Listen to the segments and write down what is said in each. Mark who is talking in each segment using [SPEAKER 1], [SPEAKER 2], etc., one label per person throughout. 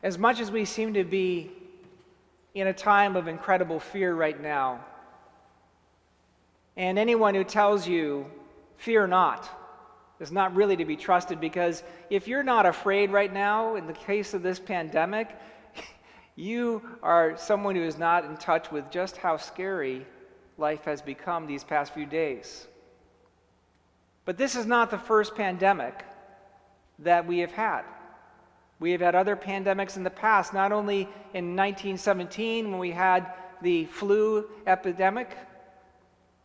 [SPEAKER 1] As much as we seem to be in a time of incredible fear right now, and anyone who tells you, fear not, is not really to be trusted, because if you're not afraid right now, in the case of this pandemic, you are someone who is not in touch with just how scary life has become these past few days. But this is not the first pandemic that we have had. We have had other pandemics in the past, not only in 1917 when we had the flu epidemic,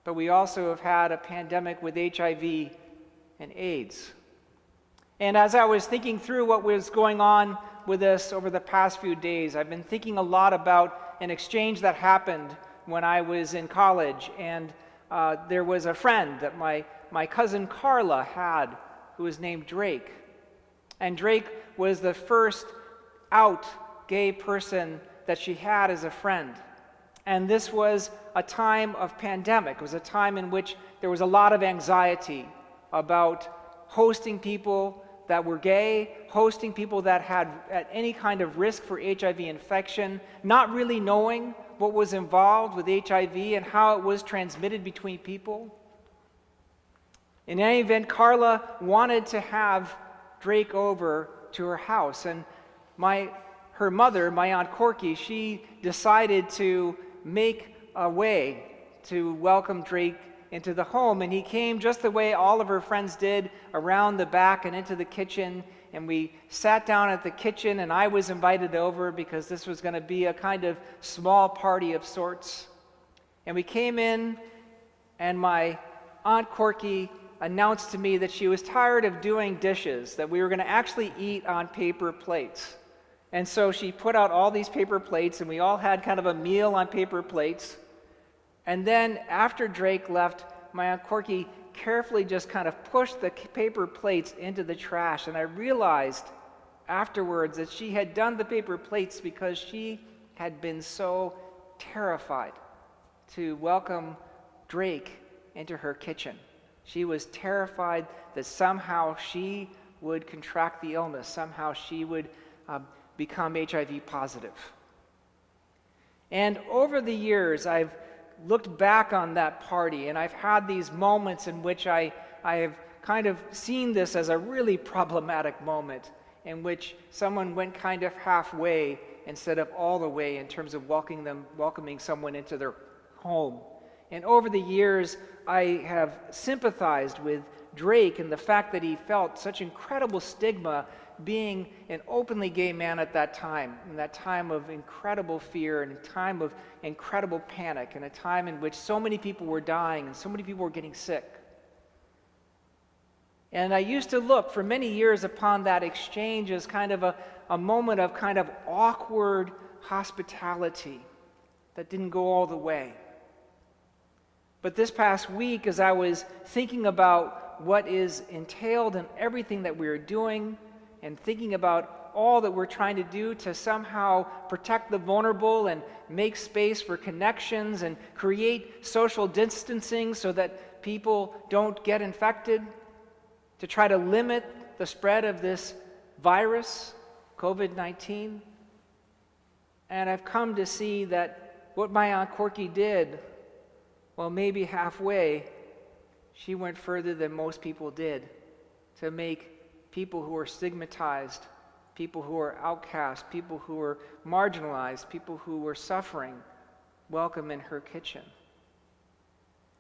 [SPEAKER 1] but we also have had a pandemic with HIV and AIDS. And as I was thinking through what was going on with us over the past few days, I've been thinking a lot about an exchange that happened when I was in college, and there was a friend that my cousin Carla had who was named Drake. And Drake was the first out gay person that she had as a friend. And this was a time of pandemic. It was a time in which there was a lot of anxiety about hosting people that were gay, hosting people that had at any kind of risk for HIV infection, not really knowing what was involved with HIV and how it was transmitted between people. In any event, Carla wanted to have Drake over to her house, and her mother, my Aunt Corky, she decided to make a way to welcome Drake into the home, and he came just the way all of her friends did, around the back and into the kitchen, and we sat down at the kitchen, and I was invited over because this was going to be a kind of small party of sorts. And we came in, and my Aunt Corky announced to me that she was tired of doing dishes, that we were going to actually eat on paper plates. And so she put out all these paper plates, and we all had kind of a meal on paper plates. And then after Drake left, my Aunt Corky carefully just kind of pushed the paper plates into the trash. And I realized afterwards that she had done the paper plates because she had been so terrified to welcome Drake into her kitchen. She was terrified that somehow she would contract the illness, somehow she would become HIV positive. And over the years, I've looked back on that party, and I've had these moments in which I have kind of seen this as a really problematic moment, in which someone went kind of halfway instead of all the way in terms of welcoming someone into their home. And over the years, I have sympathized with Drake and the fact that he felt such incredible stigma being an openly gay man at that time, in that time of incredible fear and a time of incredible panic, and a time in which so many people were dying and so many people were getting sick. And I used to look for many years upon that exchange as kind of a moment of kind of awkward hospitality that didn't go all the way. But this past week, as I was thinking about what is entailed in everything that we're doing, and thinking about all that we're trying to do to somehow protect the vulnerable and make space for connections and create social distancing so that people don't get infected, to try to limit the spread of this virus, COVID-19. And I've come to see that what my Aunt Corky did, well, maybe halfway, she went further than most people did to make people who are stigmatized, people who are outcast, people who are marginalized, people who were suffering, welcome in her kitchen.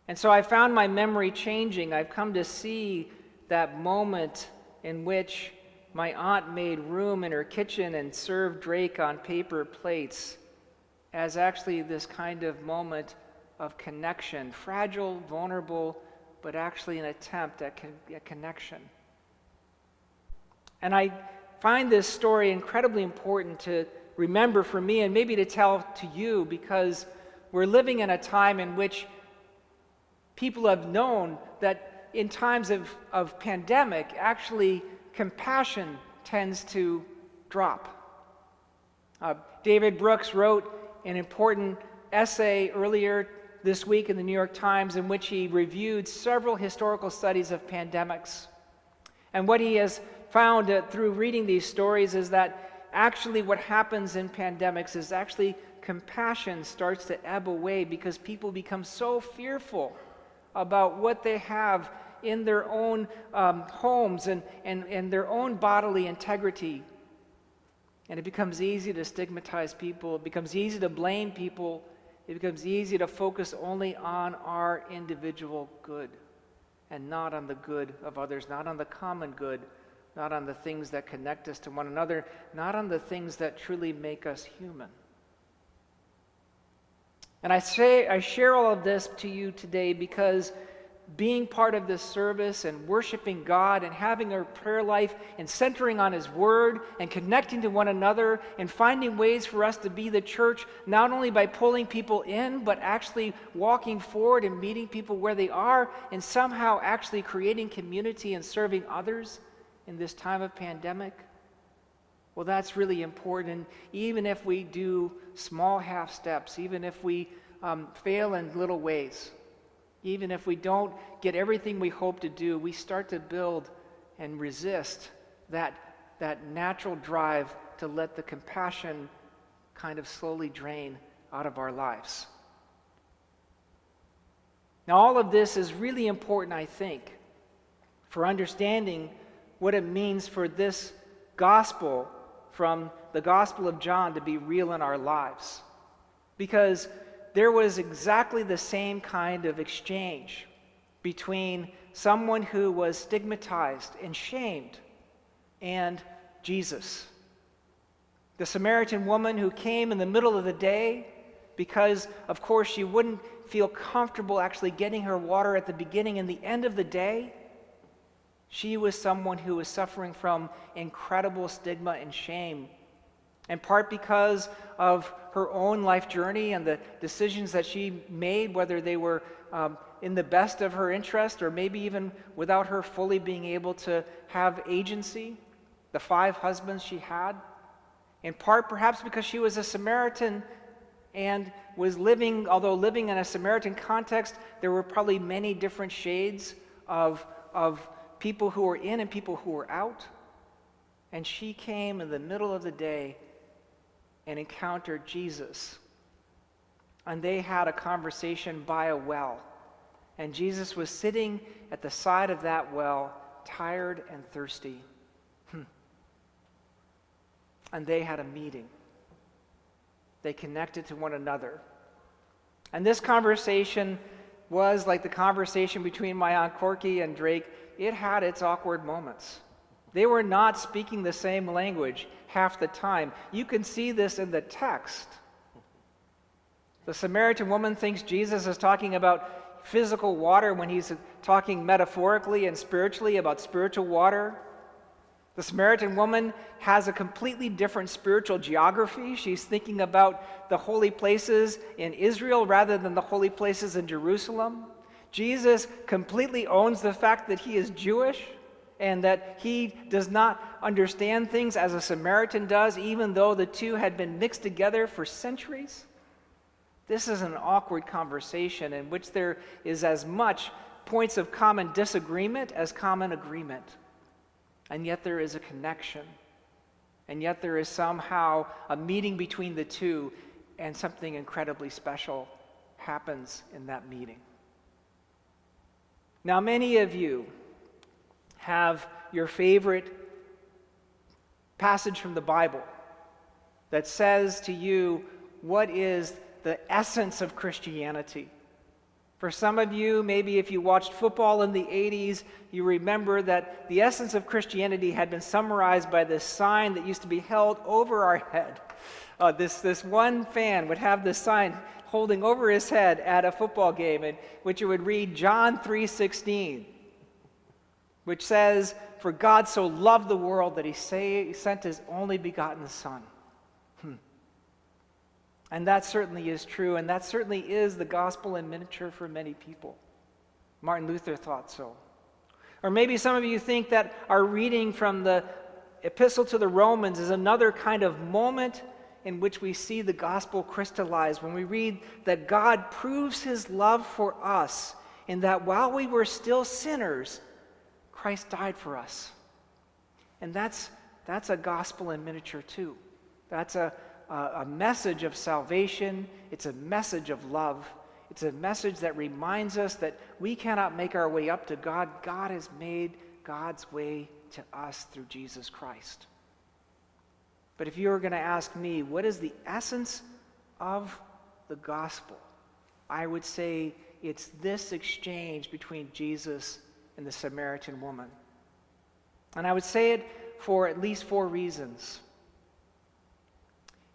[SPEAKER 1] And so I found my memory changing. I've come to see that moment in which my aunt made room in her kitchen and served Drake on paper plates as actually this kind of moment of connection, fragile, vulnerable, but actually an attempt at connection. And I find this story incredibly important to remember for me and maybe to tell to you, because we're living in a time in which people have known that in times of pandemic, actually compassion tends to drop. David Brooks wrote an important essay earlier this week in the New York Times in which he reviewed several historical studies of pandemics. And what he has found through reading these stories is that actually what happens in pandemics is actually compassion starts to ebb away because people become so fearful about what they have in their own homes and their own bodily integrity. And it becomes easy to stigmatize people. It becomes easy to blame people. It becomes easy to focus only on our individual good and not on the good of others, not on the common good, not on the things that connect us to one another, not on the things that truly make us human. And I share all of this to you today because being part of this service and worshiping God and having our prayer life and centering on His Word and connecting to one another and finding ways for us to be the church, not only by pulling people in, but actually walking forward and meeting people where they are and somehow actually creating community and serving others in this time of pandemic. Well, that's really important. Even if we do small half steps, even if we fail in little ways, even if we don't get everything we hope to do, we start to build and resist that natural drive to let the compassion kind of slowly drain out of our lives. Now, all of this is really important, I think, for understanding what it means for this gospel from the Gospel of John to be real in our lives. Because there was exactly the same kind of exchange between someone who was stigmatized and shamed and Jesus. The Samaritan woman who came in the middle of the day because, of course, she wouldn't feel comfortable actually getting her water at the beginning and the end of the day. She was someone who was suffering from incredible stigma and shame, in part because of her own life journey and the decisions that she made, whether they were in the best of her interest or maybe even without her fully being able to have agency, the 5 husbands she had. In part, perhaps because she was a Samaritan and was living, although living in a Samaritan context, there were probably many different shades of people who were in and people who were out. And she came in the middle of the day and encountered Jesus. And they had a conversation by a well. And Jesus was sitting at the side of that well, tired and thirsty. And they had a meeting. They connected to one another. And this conversation was like the conversation between my Aunt Corky and Drake. It had its awkward moments. They were not speaking the same language half the time. You can see this in the text. The Samaritan woman thinks Jesus is talking about physical water when he's talking metaphorically and spiritually about spiritual water. The Samaritan woman has a completely different spiritual geography. She's thinking about the holy places in Israel rather than the holy places in Jerusalem. Jesus completely owns the fact that he is Jewish and that he does not understand things as a Samaritan does, even though the two had been mixed together for centuries. This is an awkward conversation in which there is as much points of common disagreement as common agreement. And yet there is a connection. And yet there is somehow a meeting between the two, and something incredibly special happens in that meeting. Now, many of you have your favorite passage from the Bible that says to you, what is the essence of Christianity? For some of you, maybe if you watched football in the 80s, you remember that the essence of Christianity had been summarized by this sign that used to be held over our head. This one fan would have this sign holding over his head at a football game, in which it would read John 3:16, which says, "For God so loved the world that he sent his only begotten Son." And that certainly is true, and that certainly is the gospel in miniature for many people. Martin Luther thought so. Or maybe some of you think that our reading from the Epistle to the Romans is another kind of moment in which we see the gospel crystallize, when we read that God proves his love for us in that while we were still sinners, Christ died for us. And that's that's a gospel in miniature too. That's a message of salvation. It's a message of love. It's a message that reminds us that we cannot make our way up to God. God has made God's way to us through Jesus Christ. But if you were going to ask me, what is the essence of the gospel? I would say it's this exchange between Jesus and the Samaritan woman. And I would say it for at least 4 reasons.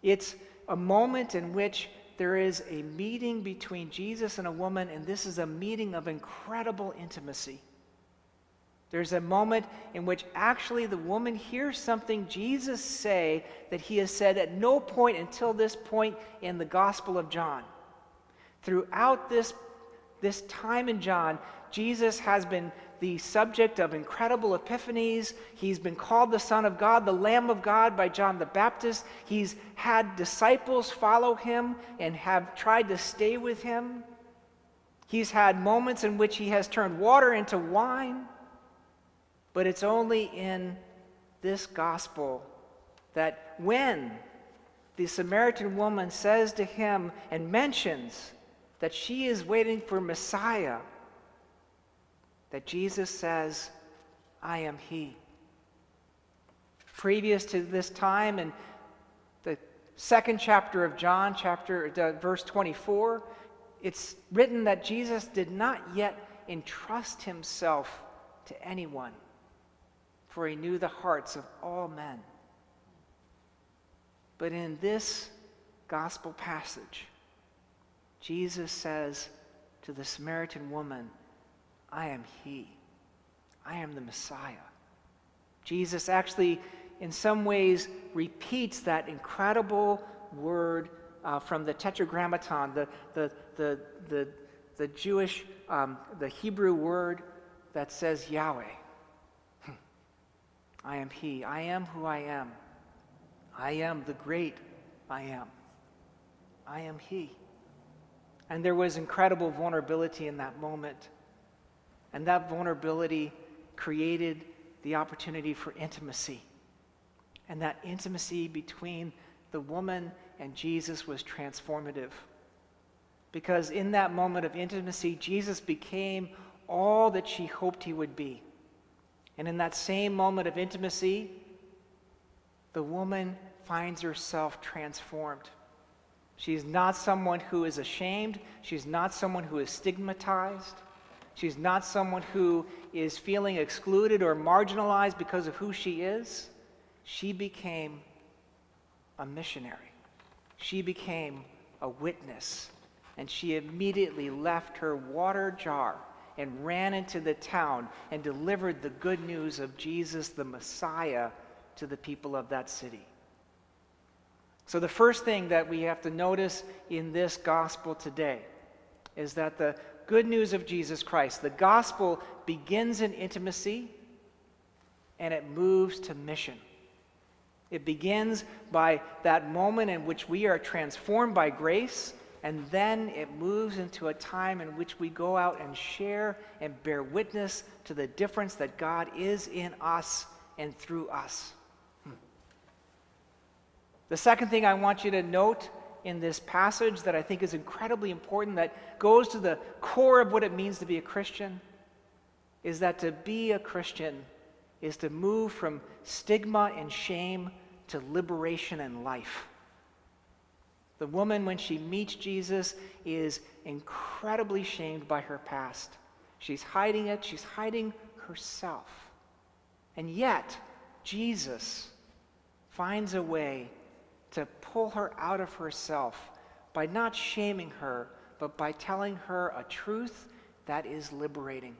[SPEAKER 1] It's a moment in which there is a meeting between Jesus and a woman, and this is a meeting of incredible intimacy. There's a moment in which actually the woman hears something Jesus say that he has said at no point until this point in the Gospel of John. Throughout this time in John, Jesus has been the subject of incredible epiphanies. He's been called the Son of God, the Lamb of God by John the Baptist. He's had disciples follow him and have tried to stay with him. He's had moments in which he has turned water into wine. But it's only in this gospel that when the Samaritan woman says to him and mentions that she is waiting for Messiah, that Jesus says, I am he. Previous to this time, in the 2nd chapter of John, verse 24, it's written that Jesus did not yet entrust himself to anyone, for he knew the hearts of all men. But in this gospel passage, Jesus says to the Samaritan woman, I am he. I am the Messiah. Jesus actually, in some ways, repeats that incredible word from the Tetragrammaton, the Jewish, the Hebrew word that says Yahweh. I am he. I am who I am. I am the great I am. I am he. And there was incredible vulnerability in that moment. And that vulnerability created the opportunity for intimacy. And that intimacy between the woman and Jesus was transformative. Because in that moment of intimacy, Jesus became all that she hoped he would be. And in that same moment of intimacy, the woman finds herself transformed. She's not someone who is ashamed. She's not someone who is stigmatized. She's not someone who is feeling excluded or marginalized because of who she is. She became a missionary. She became a witness. And she immediately left her water jar and ran into the town and delivered the good news of Jesus, the Messiah, to the people of that city. So the first thing that we have to notice in this gospel today is that the good news of Jesus Christ, the gospel begins in intimacy and it moves to mission. It begins by that moment in which we are transformed by grace, and then it moves into a time in which we go out and share and bear witness to the difference that God is in us and through us. The second thing I want you to note in this passage that I think is incredibly important, that goes to the core of what it means to be a Christian, is that to be a Christian is to move from stigma and shame to liberation and life. The woman, when she meets Jesus, is incredibly shamed by her past. She's hiding it. She's hiding herself. And yet, Jesus finds a way to pull her out of herself by not shaming her, but by telling her a truth that is liberating.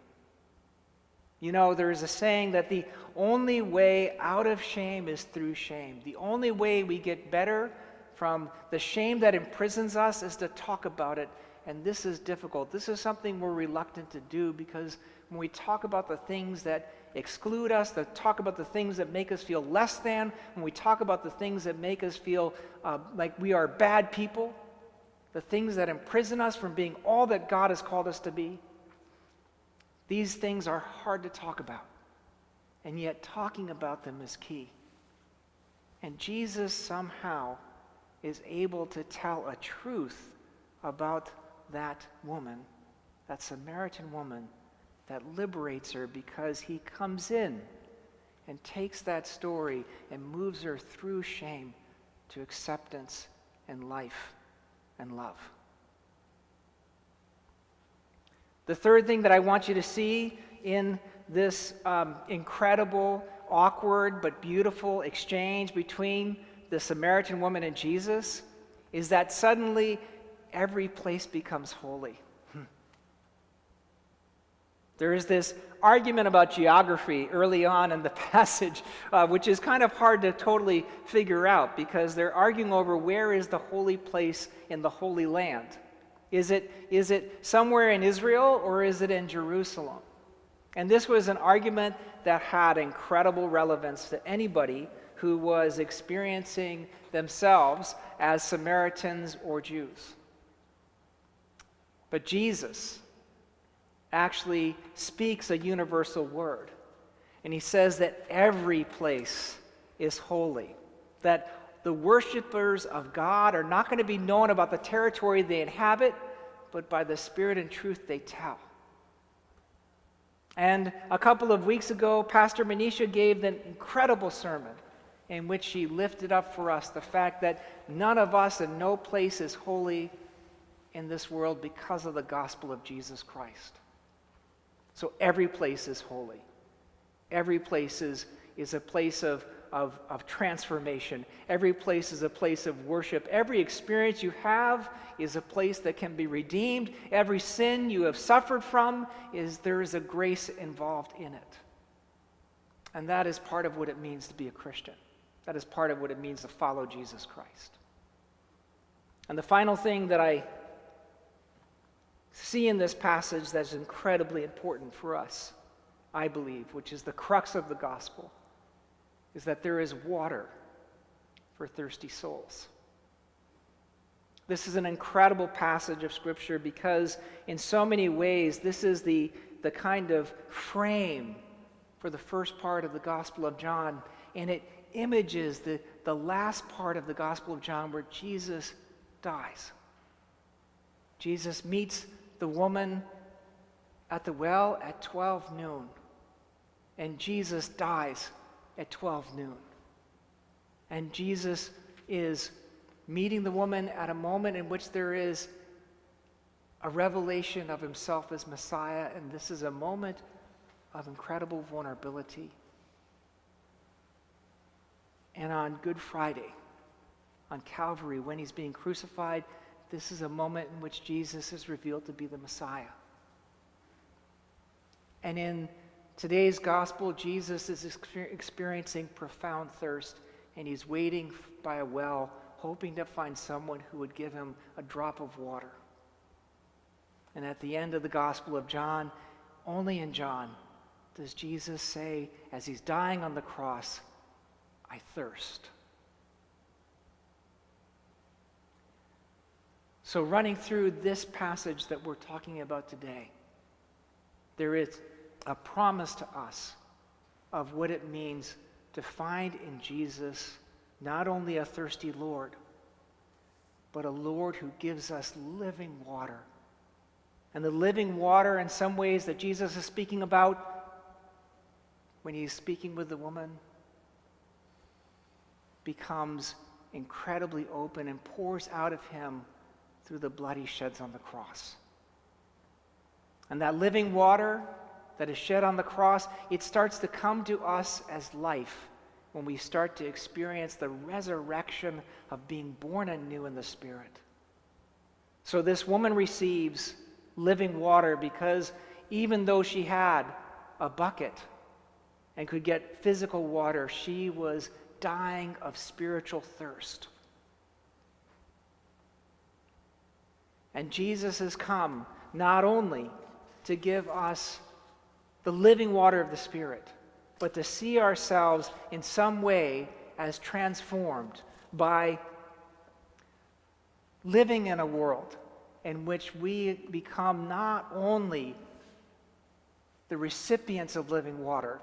[SPEAKER 1] You know, there is a saying that the only way out of shame is through shame. The only way we get better from the shame that imprisons us is to talk about it. And this is difficult. This is something we're reluctant to do, because when we talk about the things that exclude us, that talk about the things that make us feel less than, when we talk about the things that make us feel like we are bad people, the things that imprison us from being all that God has called us to be, these things are hard to talk about. And yet talking about them is key. And Jesus somehow is able to tell a truth about that woman, that Samaritan woman, that liberates her because he comes in and takes that story and moves her through shame to acceptance and life and love. The third thing that I want you to see in this incredible, awkward, but beautiful exchange between the Samaritan woman and Jesus is that suddenly every place becomes holy. There is this argument about geography early on in the passage, which is kind of hard to totally figure out because they're arguing over where is the holy place in the Holy Land. Is it somewhere in Israel or is it in Jerusalem? And this was an argument that had incredible relevance to anybody who was experiencing themselves as Samaritans or Jews. But Jesus actually speaks a universal word. And he says that every place is holy, that the worshipers of God are not going to be known about the territory they inhabit, but by the Spirit and truth they tell. And a couple of weeks ago, Pastor Manisha gave an incredible sermon in which she lifted up for us the fact that none of us and no place is holy in this world because of the gospel of Jesus Christ. So every place is holy. Every place is a place of transformation. Every place is a place of worship. Every experience you have is a place that can be redeemed. Every sin you have suffered from, there is a grace involved in it. And that is part of what it means to be a Christian. That is part of what it means to follow Jesus Christ. And the final thing that I see in this passage that's incredibly important for us, I believe, which is the crux of the gospel, is that there is water for thirsty souls. This is an incredible passage of Scripture because in so many ways this is the kind of frame for the first part of the Gospel of John, and it images the last part of the Gospel of John where Jesus dies. Jesus meets the woman at the well at 12 noon, and Jesus dies at 12 noon. And Jesus is meeting the woman at a moment in which there is a revelation of himself as Messiah, and this is a moment of incredible vulnerability. And on Good Friday, on Calvary, when he's being crucified, this is a moment in which Jesus is revealed to be the Messiah. And in today's gospel, Jesus is experiencing profound thirst, and he's waiting by a well, hoping to find someone who would give him a drop of water. And at the end of the Gospel of John, only in John, does Jesus say, as he's dying on the cross, "I thirst." So running through this passage that we're talking about today, there is a promise to us of what it means to find in Jesus not only a thirsty Lord, but a Lord who gives us living water. And the living water, in some ways, that Jesus is speaking about when he's speaking with the woman, becomes incredibly open and pours out of him through the blood he sheds on the cross. And that living water that is shed on the cross, it starts to come to us as life when we start to experience the resurrection of being born anew in the Spirit. So this woman receives living water because even though she had a bucket and could get physical water, she was dying of spiritual thirst. And Jesus has come not only to give us the living water of the Spirit, but to see ourselves in some way as transformed by living in a world in which we become not only the recipients of living water,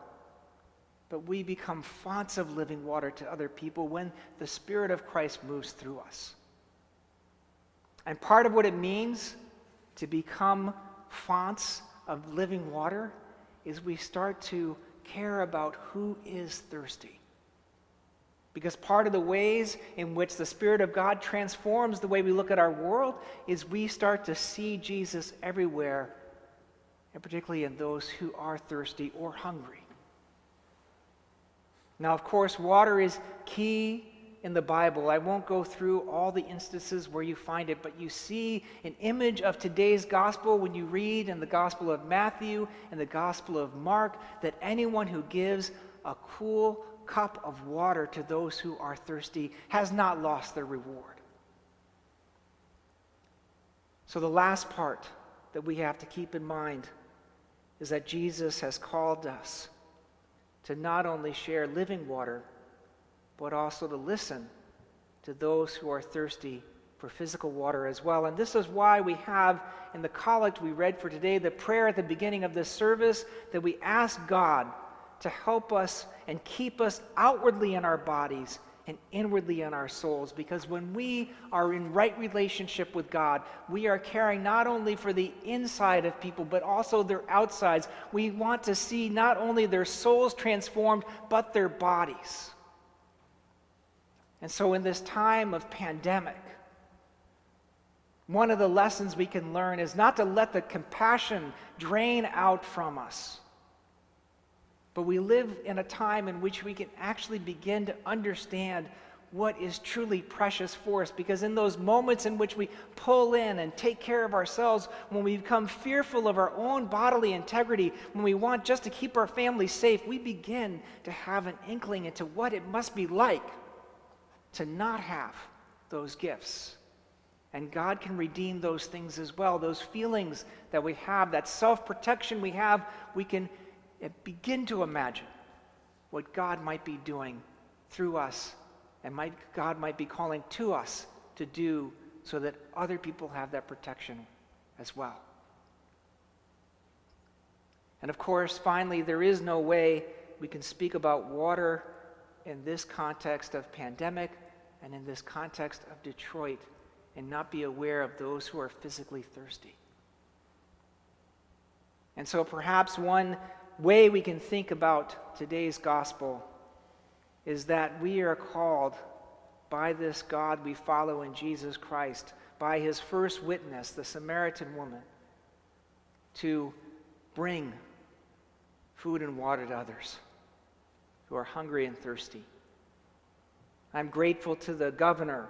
[SPEAKER 1] but we become fonts of living water to other people when the Spirit of Christ moves through us. And part of what it means to become fonts of living water is we start to care about who is thirsty. Because part of the ways in which the Spirit of God transforms the way we look at our world is we start to see Jesus everywhere, and particularly in those who are thirsty or hungry. Now, of course, water is key in the Bible. I won't go through all the instances where you find it, but you see an image of today's gospel when you read in the Gospel of Matthew and the Gospel of Mark that anyone who gives a cool cup of water to those who are thirsty has not lost their reward. So the last part that we have to keep in mind is that Jesus has called us to not only share living water, but also to listen to those who are thirsty for physical water as well. And this is why we have in the collect we read for today the prayer at the beginning of this service that we ask God to help us and keep us outwardly in our bodies and inwardly in our souls. Because when we are in right relationship with God, we are caring not only for the inside of people, but also their outsides. We want to see not only their souls transformed, but their bodies. And so in this time of pandemic, one of the lessons we can learn is not to let the compassion drain out from us. But we live in a time in which we can actually begin to understand what is truly precious for us. Because in those moments in which we pull in and take care of ourselves, when we become fearful of our own bodily integrity, when we want just to keep our family safe, we begin to have an inkling into what it must be like to not have those gifts. And God can redeem those things as well. Those feelings that we have, that self-protection we have, we can begin to imagine what God might be doing through us and God might be calling to us to do so that other people have that protection as well. And of course, finally, there is no way we can speak about water in this context of pandemic and in this context of Detroit and not be aware of those who are physically thirsty. And so perhaps one way we can think about today's gospel is that we are called by this God we follow in Jesus Christ, by his first witness, the Samaritan woman, to bring food and water to others who are hungry and thirsty. I'm grateful to the governor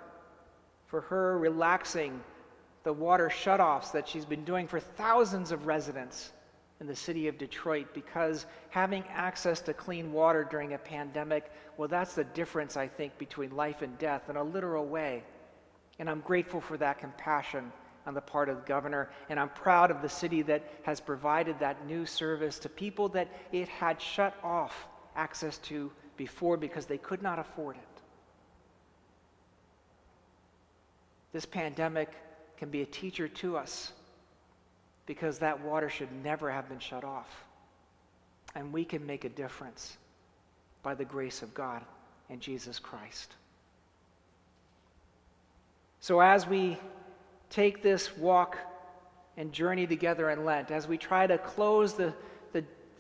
[SPEAKER 1] for her relaxing the water shutoffs that she's been doing for thousands of residents in the city of Detroit, because having access to clean water during a pandemic, well, that's the difference, I think, between life and death in a literal way. And I'm grateful for that compassion on the part of the governor, and I'm proud of the city that has provided that new service to people that it had shut off access to before because they could not afford it. This pandemic can be a teacher to us, because that water should never have been shut off. And we can make a difference by the grace of God and Jesus Christ. So as we take this walk and journey together in Lent, as we try to close the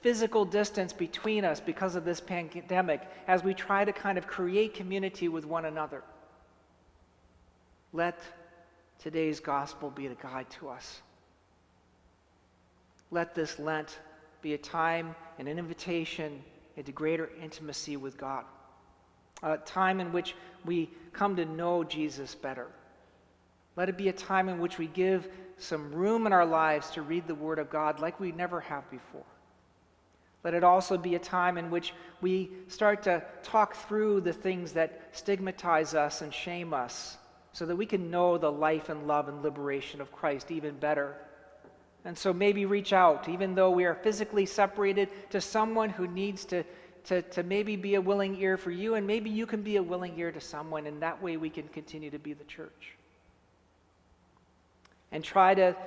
[SPEAKER 1] physical distance between us because of this pandemic, as we try to kind of create community with one another, let today's gospel be the guide to us. Let this Lent be a time and an invitation into greater intimacy with God, a time in which we come to know Jesus better. Let it be a time in which we give some room in our lives to read the Word of God like we never have before. Let it also be a time in which we start to talk through the things that stigmatize us and shame us, so that we can know the life and love and liberation of Christ even better. And so maybe reach out, even though we are physically separated, to someone who needs to maybe be a willing ear for you, and maybe you can be a willing ear to someone, and that way we can continue to be the church. And try to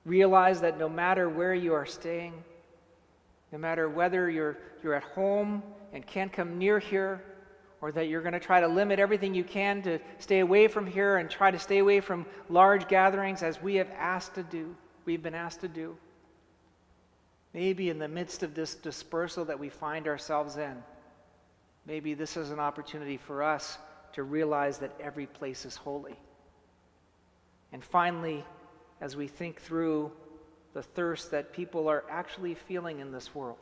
[SPEAKER 1] realize that no matter where you are staying, No matter whether you're at home and can't come near here, or that you're going to try to limit everything you can to stay away from here and try to stay away from large gatherings as we've been asked to do. Maybe in the midst of this dispersal that we find ourselves in, maybe this is an opportunity for us to realize that every place is holy. And finally, as we think through the thirst that people are actually feeling in this world,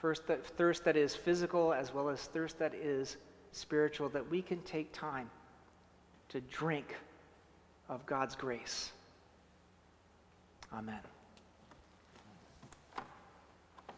[SPEAKER 1] thirst that is physical as well as thirst that is spiritual, that we can take time to drink of God's grace. Amen.